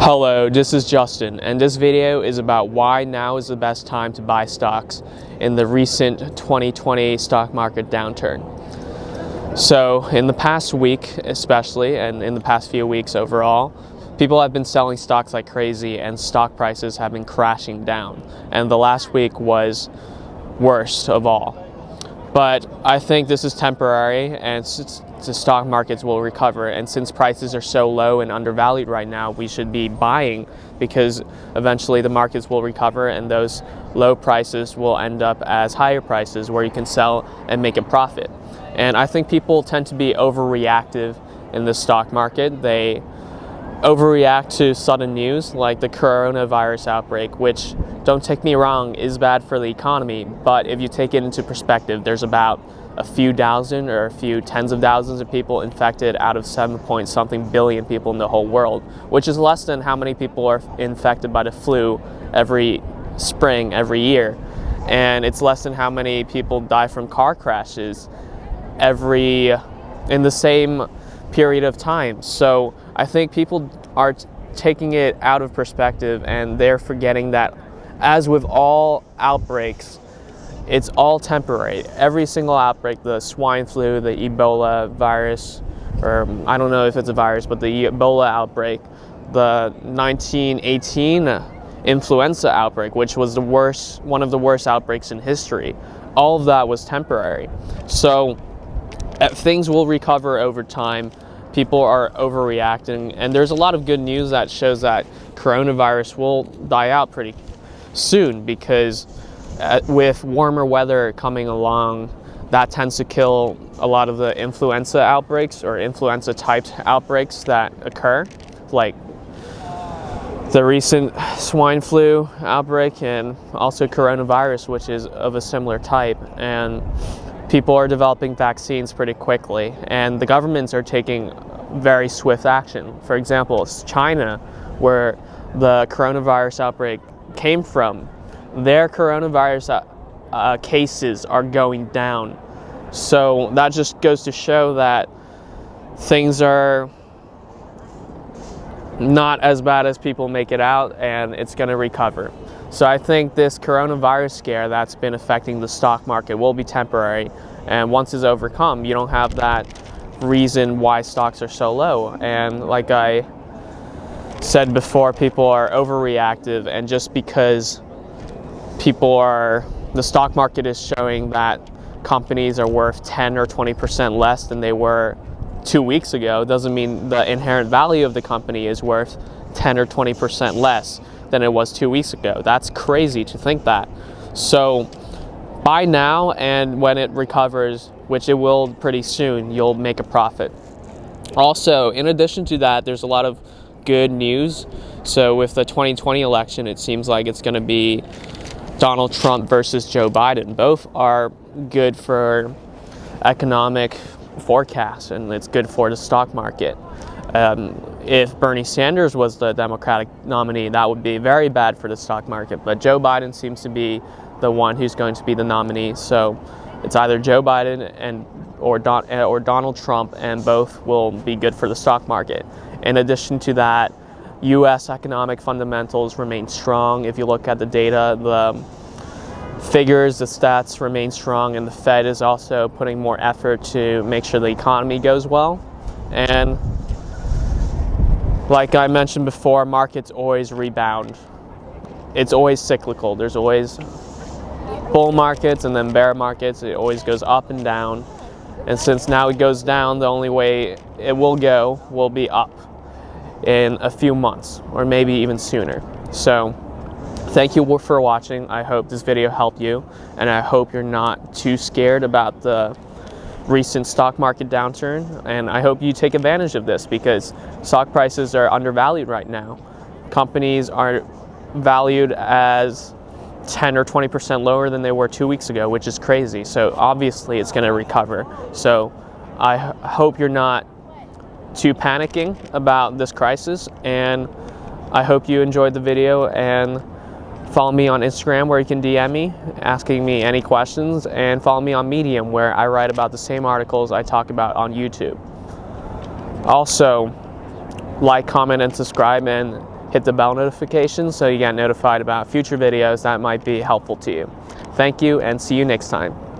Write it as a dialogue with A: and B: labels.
A: Hello, this is Justin, and this video is about why now is the best time to buy stocks in the recent 2020 stock market downturn. So in the past week especially, and in the past few weeks overall, people have been selling stocks like crazy and stock prices have been crashing down, and the last week was worst of all. But I think this is temporary, and the stock markets will recover. And since prices are so low and undervalued right now, we should be buying, because eventually the markets will recover and those low prices will end up as higher prices where you can sell and make a profit. And I think people tend to be overreactive in the stock market. They overreact to sudden news like the coronavirus outbreak, which, don't take me wrong, is bad for the economy, but if you take it into perspective, there's about a few thousand or a few tens of thousands of people infected out of 7-point-something billion people in the whole world, which is less than how many people are infected by the flu every spring, every year. And it's less than how many people die from car crashes in the same period of time. So I think people are taking it out of perspective, and they're forgetting that, as with all outbreaks, it's all temporary. Every single outbreak, the swine flu, the Ebola virus, or I don't know if it's a virus, but the Ebola outbreak, the 1918 influenza outbreak, which was one of the worst outbreaks in history, all of that was temporary. So things will recover over time. People are overreacting, and there's a lot of good news that shows that coronavirus will die out pretty soon, because with warmer weather coming along, that tends to kill a lot of the influenza outbreaks or influenza-typed outbreaks that occur, like the recent swine flu outbreak and also coronavirus, which is of a similar type. And people are developing vaccines pretty quickly, and the governments are taking very swift action. For example, China, where the coronavirus outbreak came from, their coronavirus cases are going down. So that just goes to show that things are not as bad as people make it out, and it's going to recover. So I think this coronavirus scare that's been affecting the stock market will be temporary, and once it's overcome, you don't have that reason why stocks are so low. And like I said before, people are overreactive, and just because the stock market is showing that companies are worth 10 or 20% less than they were 2 weeks ago, doesn't mean the inherent value of the company is worth 10 or 20% less than it was 2 weeks ago. That's crazy to think that. So buy now, and when it recovers, which it will pretty soon, you'll make a profit. Also, in addition to that, there's a lot of good news. So with the 2020 election, it seems like it's going to be Donald Trump versus Joe Biden. Both are good for economic forecasts, and it's good for the stock market. If Bernie Sanders was the Democratic nominee, that would be very bad for the stock market. But Joe Biden seems to be the one who's going to be the nominee. So it's either Joe Biden or Donald Trump, and both will be good for the stock market. In addition to that, U.S. economic fundamentals remain strong. If you look at the data, the figures, the stats remain strong, and the Fed is also putting more effort to make sure the economy goes well. And like I mentioned before, markets always rebound. It's always cyclical. There's always bull markets and then bear markets. It always goes up and down. And since now it goes down, the only way it will go will be up in a few months, or maybe even sooner. So thank you for watching. I hope this video helped you, and I hope you're not too scared about the recent stock market downturn, and I hope you take advantage of this, because stock prices are undervalued right now. Companies are valued as 10 or 20% lower than they were 2 weeks ago, which is crazy. So obviously it's going to recover. So I hope you're not too panicking about this crisis, and I hope you enjoyed the video, and follow me on Instagram, where you can DM me asking me any questions, and follow me on Medium, where I write about the same articles I talk about on YouTube. Also, like, comment, and subscribe, and hit the bell notification so you get notified about future videos that might be helpful to you. Thank you, and see you next time.